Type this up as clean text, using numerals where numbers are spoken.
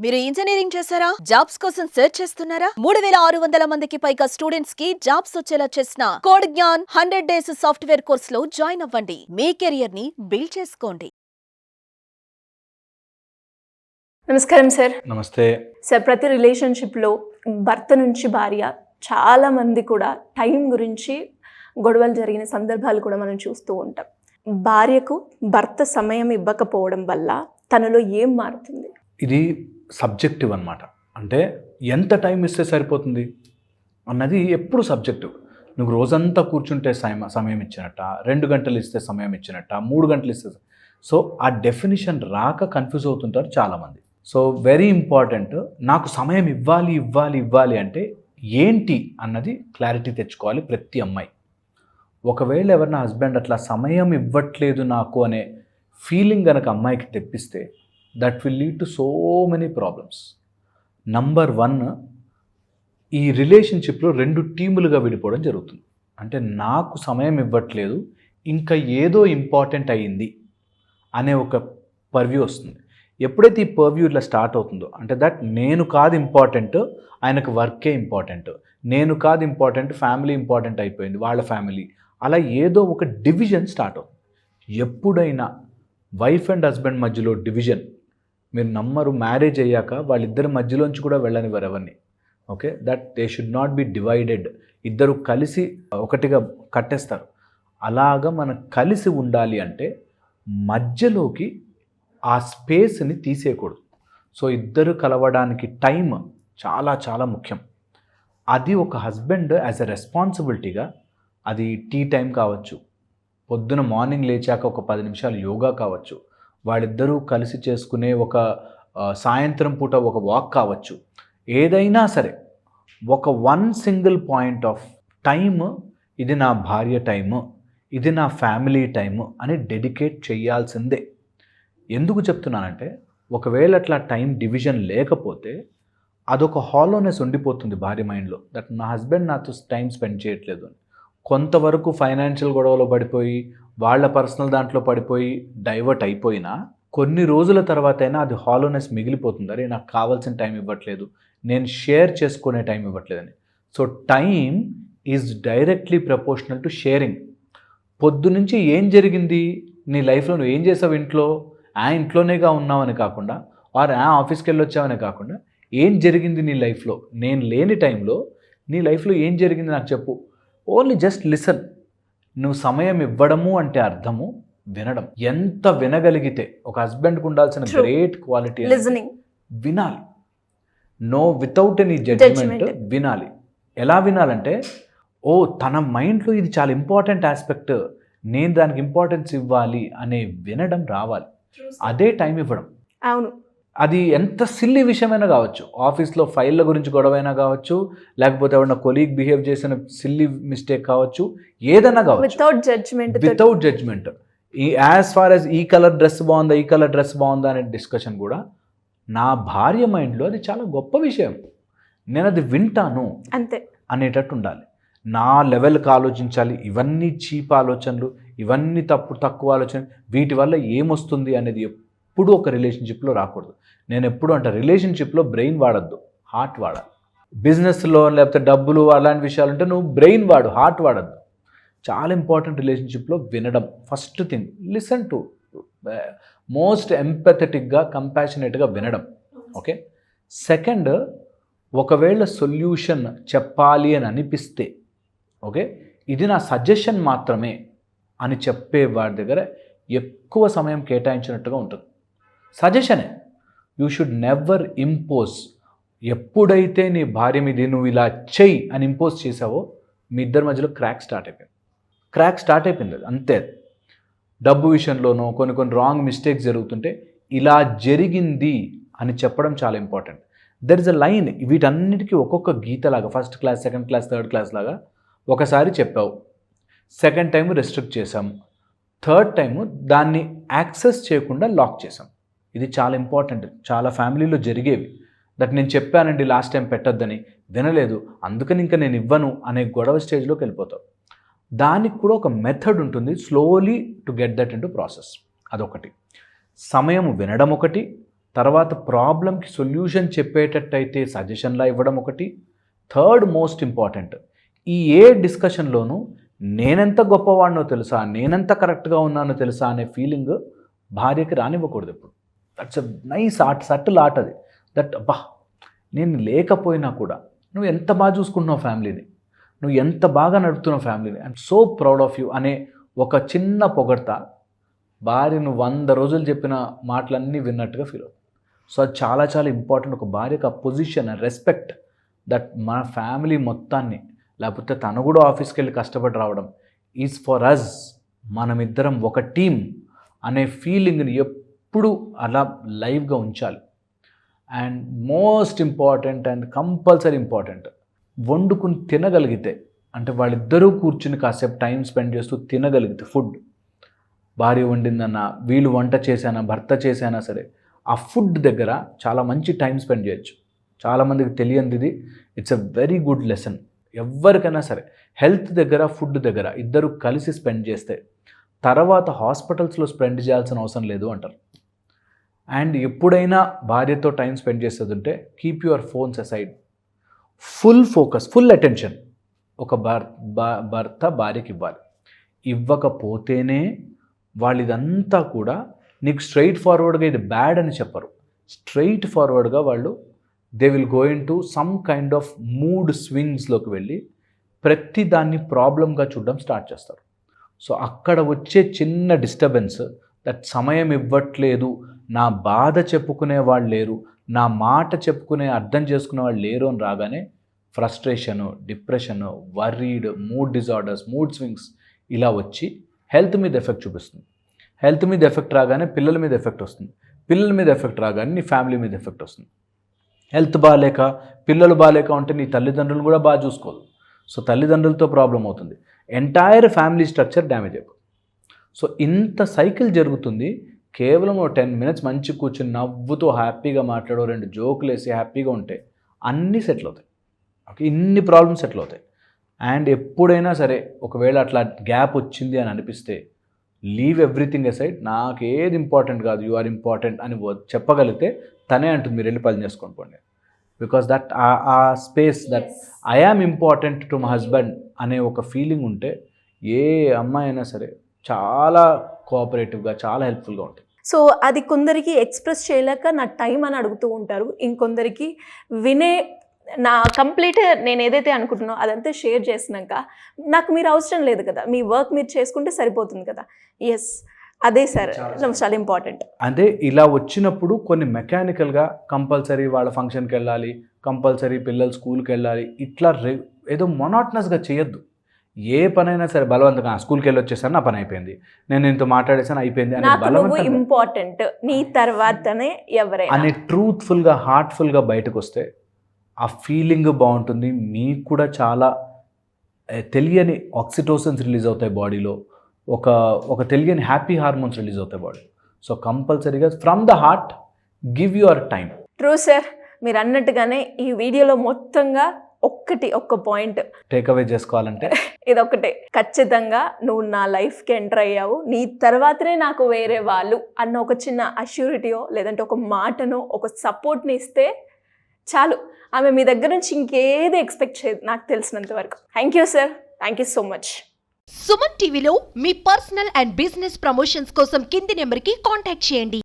మీరు ఇంజనీరింగ్ చేశారా? జాబ్స్ కోసం సెర్చ్ చేస్తున్నారా? 3600 మందికి పైగా స్టూడెంట్స్ కి జాబ్స్ వచ్చేలా చేసిన code Gyan 100 days software course లో జాయిన్ అవ్వండి. మీ కెరియర్ ని బిల్డ్ చేసుకోండి. నమస్కారం సార్. నమస్తే సార్, ప్రతి రిలేషన్షిప్లో భర్త నుంచి భార్య చాలా మంది కూడా టైం గురించి గొడవలు జరిగిన సందర్భాలు కూడా మనం చూస్తూ ఉంటాం. భార్యకు భర్త సమయం ఇవ్వకపోవడం వల్ల తనలో ఏం మారుతుంది? ఇది సబ్జెక్టివ్ అన్నమాట. అంటే ఎంత టైం ఇస్తే సరిపోతుంది అన్నది ఎప్పుడు సబ్జెక్టివ్. నువ్వు రోజంతా కూర్చుంటే సమయం ఇచ్చినట్ట, 2 గంటలు ఇస్తే సమయం ఇచ్చినట్ట, 3 గంటలు ఇస్తే. సో ఆ డెఫినిషన్ రాక కన్ఫ్యూజ్ అవుతుంటారు చాలామంది. సో వెరీ ఇంపార్టెంట్, నాకు సమయం ఇవ్వాలి అంటే ఏంటి అన్నది క్లారిటీ తెచ్చుకోవాలి ప్రతి అమ్మాయి. ఒకవేళ ఎవరైనా హస్బెండ్ అట్లా సమయం ఇవ్వట్లేదు నాకు అనే ఫీలింగ్ కనుక అమ్మాయికి తెప్పిస్తే that will lead to so many problems. Number 1, ఈ రిలేషన్షిప్లో 2 టీములుగా విడిపోవడం జరుగుతుంది. అంటే నాకు సమయం ఇవ్వట్లేదు, ఇంకా ఏదో ఇంపార్టెంట్ అయ్యింది అనే ఒక పర్వ్యూ వస్తుంది. ఎప్పుడైతే ఈ పర్వ్యూ ఇట్లా స్టార్ట్ అవుతుందో అంటే దట్ నేను కాదు ఇంపార్టెంట్, ఆయనకు వర్కే ఇంపార్టెంట్, నేను కాదు ఇంపార్టెంట్, ఫ్యామిలీ ఇంపార్టెంట్ అయిపోయింది, వాళ్ళ ఫ్యామిలీ, అలా ఏదో ఒక డివిజన్ స్టార్ట్ అవుతుంది. ఎప్పుడైనా వైఫ్ అండ్ హస్బెండ్ మధ్యలో డివిజన్, మీరు నమ్మరు, మ్యారేజ్ అయ్యాక వాళ్ళిద్దరి మధ్యలోంచి కూడా వెళ్ళనివ్వరు ఎవరిని. Okay, that they should not be divided. ఇద్దరు కలిసి ఒకటిగా కట్టేస్తారు. అలాగా మనం కలిసి ఉండాలి అంటే మధ్యలోకి ఆ స్పేస్ని తీసేయకూడదు. సో ఇద్దరు కలవడానికి టైం చాలా చాలా ముఖ్యం. అది ఒక హస్బెండ్ యాజ్ ఎ రెస్పాన్సిబిలిటీగా, అది టీ టైం కావచ్చు, పొద్దున మార్నింగ్ లేచాక ఒక 10 నిమిషాలు యోగా కావచ్చు, వాళ్ళిద్దరూ కలిసి చేసుకునే ఒక సాయంత్రం పూట ఒక వాక్ కావచ్చు, ఏదైనా సరే ఒక 1 సింగిల్ పాయింట్ ఆఫ్ టైమ్, ఇది నా భార్య టైము, ఇది నా ఫ్యామిలీ టైము అని డెడికేట్ చేయాల్సిందే. ఎందుకు చెప్తున్నానంటే ఒకవేళ అట్లా టైం డివిజన్ లేకపోతే అదొక హాలోనెస్ ఉండిపోతుంది భార్య మైండ్లో, దట్ నా హస్బెండ్ నాతో టైం స్పెండ్ చేయట్లేదు అని. కొంతవరకు ఫైనాన్షియల్ గొడవలో పడిపోయి, వాళ్ళ పర్సనల్ దాంట్లో పడిపోయి డైవర్ట్ అయిపోయినా కొన్ని రోజుల తర్వాత అయినా అది హాలోనెస్ మిగిలిపోతుంది. అరే నాకు కావాల్సిన టైం ఇవ్వట్లేదు, నేను షేర్ చేసుకునే టైం ఇవ్వట్లేదని. So time is directly proportional to sharing. పొద్దు నుంచి ఏం జరిగింది నీ లైఫ్లో, నువ్వు ఏం చేసావు ఇంట్లో, ఇంట్లోనేగా ఉన్నావని కాకుండా, ఆర్ ఆఫీస్కి వెళ్ళొచ్చావని కాకుండా, ఏం జరిగింది నీ లైఫ్లో, నేను లేని టైంలో నీ లైఫ్లో ఏం జరిగింది నాకు చెప్పు. Only just listen. నువ్వు సమయం ఇవ్వడము అంటే అర్థము వినడం. ఎంత వినగలిగితే, ఒక హస్బెండ్కి ఉండాల్సిన గ్రేట్ క్వాలిటీ వినాలి. నో వితౌట్ ఎనీ జడ్జ్మెంట్ వినాలి. ఎలా వినాలంటే, ఓ తన మైండ్లో ఇది చాలా ఇంపార్టెంట్ ఆస్పెక్ట్, నేను దానికి ఇంపార్టెన్స్ ఇవ్వాలి అనే వినడం రావాలి. అదే టైం ఇవ్వడం. అవును, అది ఎంత సిల్లీ విషయమైనా కావచ్చు, ఆఫీస్లో ఫైళ్ళ గురించి గొడవైనా కావచ్చు, లేకపోతే ఎవరైనా కొలీగ్ బిహేవ్ చేసిన సిల్లీ మిస్టేక్ కావచ్చు, ఏదైనా కావచ్చు, without judgement. As far as ఈ కలర్ డ్రెస్ బాగుందా అనే డిస్కషన్ కూడా నా భార్య మైండ్లో అది చాలా గొప్ప విషయం, నేను అది వింటాను అంతే అనేటట్టు ఉండాలి. నా లెవెల్కి ఆలోచించాలి. ఇవన్నీ చీప్ ఆలోచనలు, ఇవన్నీ తక్కువ ఆలోచనలు, వీటి వల్ల ఏమొస్తుంది అనేది ఎప్పుడు ఒక రిలేషన్షిప్లో రాకూడదు. నేను ఎప్పుడు అంటే రిలేషన్షిప్లో బ్రెయిన్ వాడద్దు, హార్ట్ వాడాలి. బిజినెస్లో లేకపోతే డబ్బులు అలాంటి విషయాలు ఉంటే నువ్వు బ్రెయిన్ వాడు, హార్ట్ వాడద్దు. చాలా ఇంపార్టెంట్ రిలేషన్షిప్లో వినడం. First thing, listen to, most ఎంపథెటిక్గా, కంపాషనేట్గా వినడం. ఓకే. సెకండ్, ఒకవేళ సొల్యూషన్ చెప్పాలి అని అనిపిస్తే, ఓకే ఇది నా సజెషన్ మాత్రమే అని చెప్పే వాడి దగ్గర ఎక్కువ సమయం కేటాయించినట్టుగా ఉంటుంది. సజెషనే, యూ షుడ్ నెవర్ ఇంపోజ్. ఎప్పుడైతే నీ భార్య మీద నువ్వు ఇలా చెయ్యి అని ఇంపోజ్ చేసావో మీ ఇద్దరి మధ్యలో క్రాక్ స్టార్ట్ అయిపోయింది. అంతే. డబ్బు విషయంలోనో కొన్ని రాంగ్ మిస్టేక్స్ జరుగుతుంటే ఇలా జరిగింది అని చెప్పడం చాలా important. There is a line. వీటన్నిటికీ ఒక్కొక్క గీతలాగా, first class, second class, third class లాగా ఒకసారి చెప్పావు, సెకండ్ టైం రెస్ట్రిక్ట్ చేసాం, థర్డ్ టైము దాన్ని యాక్సెస్ చేయకుండా లాక్ చేసాం. ఇది చాలా ఇంపార్టెంట్. చాలా ఫ్యామిలీలో జరిగేవి. దట్ నేను చెప్పానండి లాస్ట్ టైం పెట్టొద్దని, వినలేదు, అందుకని ఇంకా నేను ఇవ్వను అనే గొడవ స్టేజ్లోకి వెళ్ళిపోతావు. దానికి కూడా ఒక మెథడ్ ఉంటుంది, slowly to get that into process. అదొకటి. సమయం వినడం ఒకటి, తర్వాత ప్రాబ్లంకి సొల్యూషన్ చెప్పేటట్టయితే సజెషన్లా ఇవ్వడం ఒకటి. థర్డ్ మోస్ట్ ఇంపార్టెంట్, ఈ ఏ డిస్కషన్లోనూ నేనెంత గొప్పవాడినో తెలుసా, నేనెంత కరెక్ట్గా ఉన్నానో తెలుసా అనే ఫీలింగ్ భార్యకి రానివ్వకూడదు ఎప్పుడు. That's a nice art, subtle art అది. దట్ అబ్బా నేను లేకపోయినా కూడా నువ్వు ఎంత బాగా చూసుకుంటున్నావు ఫ్యామిలీని, నువ్వు ఎంత బాగా నడుపుతున్నావు ఫ్యామిలీని, I'm so proud of you అనే ఒక చిన్న పొగడ్త భార్య నువ్వు 100 రోజులు చెప్పిన మాటలన్నీ విన్నట్టుగా ఫీల్ అవుతుంది. సో అది చాలా చాలా ఇంపార్టెంట్. ఒక భార్యకు ఆ పొజిషన్, రెస్పెక్ట్, దట్ మన ఫ్యామిలీ మొత్తాన్ని, లేకపోతే తను కూడా ఆఫీస్కి వెళ్ళి కష్టపడి రావడం ఈజ్ ఫర్ అస్, మనమిద్దరం ఒక టీం అనే ఫీలింగ్ని ఎప్పుడు అలా లైవ్గా ఉంచాలి. And most important and compulsory important, వండుకుని తినగలిగితే, అంటే వాళ్ళిద్దరూ కూర్చుని కాసేపు టైం స్పెండ్ చేస్తూ తినగలిగితే, ఫుడ్ భార్య వండిందన్నా, వీళ్ళు వంట చేశానా, భర్త చేశానా సరే, ఆ ఫుడ్ దగ్గర చాలా మంచి టైం స్పెండ్ చేయొచ్చు. చాలామందికి తెలియనిది, it's a very good lesson. ఎవరికైనా సరే హెల్త్ దగ్గర, ఫుడ్ దగ్గర ఇద్దరు కలిసి స్పెండ్ చేస్తే తర్వాత హాస్పిటల్స్లో స్పెండ్ చేయాల్సిన అవసరం లేదు అంటారు. అండ్ ఎప్పుడైనా భార్యతో టైం స్పెండ్ చేసేది ఉంటే keep your phones aside, full focus, full attention ఒక భర్త భార్యకి ఇవ్వాలి. ఇవ్వకపోతేనే వాళ్ళు ఇదంతా కూడా నీకు స్ట్రైట్ ఫార్వర్డ్గా ఇది బ్యాడ్ అని చెప్పరు. స్ట్రైట్ ఫార్వర్డ్గా వాళ్ళు they will go into some kind of mood స్వింగ్స్లోకి వెళ్ళి ప్రతి దాన్ని ప్రాబ్లంగా చూడడం స్టార్ట్ చేస్తారు. సో అక్కడ వచ్చే చిన్న డిస్టర్బెన్స్, దట్ సమయం ఇవ్వట్లేదు, నా బాధ చెప్పుకునే వాళ్ళు లేరు, నా మాట చెప్పుకునే అర్థం చేసుకునే వాళ్ళు లేరు అని రాగానే frustration, depression, worried, mood disorders, mood swings ఇలా వచ్చి హెల్త్ మీద ఎఫెక్ట్ చూపిస్తుంది. హెల్త్ మీద ఎఫెక్ట్ రాగానే పిల్లల మీద ఎఫెక్ట్ వస్తుంది. పిల్లల మీద ఎఫెక్ట్ రాగానే నీ ఫ్యామిలీ మీద ఎఫెక్ట్ వస్తుంది. హెల్త్ బాగాలేక, పిల్లలు బాగాలేక ఉంటే నీ తల్లిదండ్రులు కూడా బాగా చూసుకోదు. సో తల్లిదండ్రులతో ప్రాబ్లం అవుతుంది, ఎంటైర్ ఫ్యామిలీ స్ట్రక్చర్ డ్యామేజ్ అయిపోతుంది. సో ఇంత సైకిల్ జరుగుతుంది. కేవలం 10 minutes మంచి కూర్చొని నవ్వుతూ హ్యాపీగా మాట్లాడో, 2 జోకులు వేసి హ్యాపీగా ఉంటే అన్నీ సెటిల్ అవుతాయి. ఓకే, ఇన్ని ప్రాబ్లమ్స్ సెటిల్ అవుతాయి. అండ్ ఎప్పుడైనా సరే ఒకవేళ అట్లా గ్యాప్ వచ్చింది అని అనిపిస్తే లీవ్ ఎవ్రీథింగ్ అసైడ్, నాకు ఏది ఇంపార్టెంట్ కాదు, యు ఆర్ ఇంపార్టెంట్ అని చెప్పగలిగితే తనే అంటుంది మీరు వెళ్ళి పని చేసుకొని పోండి. బికాస్ దట్ ఆ space, that I am important to my husband అనే ఒక ఫీలింగ్ ఉంటే ఏ అమ్మాయి అయినా సరే చాలా కోఆపరేటివ్గా, చాలా హెల్ప్ఫుల్గా ఉంటుంది. సో అది కొందరికి ఎక్స్ప్రెస్ చేయలేక నా టైం అని అడుగుతూ ఉంటారు, ఇంకొందరికి వినే నా కంప్లీట్ నేను ఏదైతే అనుకుంటున్నానో అదంతా షేర్ చేసినాక నాకు మీరు అవసరం లేదు కదా, మీ వర్క్ మీరు చేసుకుంటే సరిపోతుంది కదా. ఎస్, అదే సార్ చాలా ఇంపార్టెంట్. అదే ఇలా వచ్చినప్పుడు కొన్ని మెకానికల్గా కంపల్సరీ వాళ్ళ ఫంక్షన్కి వెళ్ళాలి, కంపల్సరీ పిల్లలు స్కూల్కి వెళ్ళాలి, ఇట్లా ఏదో మొనాటనస్గా చేయొద్దు. ఏ పనైనా సరే బలవంతంగా స్కూల్కి వెళ్ళి వచ్చేసాను, నా పని అయిపోయింది, నేను ఇంత మాట్లాడేసాను, అయిపోయింది అని బలవంతంగా ఇంపార్టెంట్ నీ తర్వాతనే ఎవరైనా అని ట్రూత్ఫుల్గా, హార్ట్ఫుల్గా బయటకు వస్తే ఆ ఫీలింగ్ బాగుంటుంది. మీకు కూడా చాలా తెలియని ఆక్సిటోసిన్స్ రిలీజ్ అవుతాయి బాడీలో, ఒక తెలియని హ్యాపీ హార్మోన్స్ రిలీజ్ అవుతాయి బాడీ. సో కంపల్సరీగా from the heart give your time. True sir, మీరు అన్నట్టుగానే ఈ వీడియోలో మొత్తంగా ఒక్క పాయింట్ టేక్ అవే చేసుకోవాలంటే ఇదొక్కటే, ఖచ్చితంగా నువ్వు నా లైఫ్కి ఎంటర్ అయ్యావు, నీ తర్వాతనే నాకు వేరే వాళ్ళు అన్న ఒక చిన్న అష్యూరిటీయో లేదంటే ఒక మాటనో ఒక సపోర్ట్ని ఇస్తే చాలు. ఆమె మీ దగ్గర నుంచి ఇంకేది ఎక్స్పెక్ట్ చేయదు నాకు తెలిసినంత వరకు. Thank you sir, thank you so much. Suman టీవీలో మీ పర్సనల్ అండ్ బిజినెస్ ప్రమోషన్స్ కోసం కింది నెంబర్కి కాంటాక్ట్ చేయండి.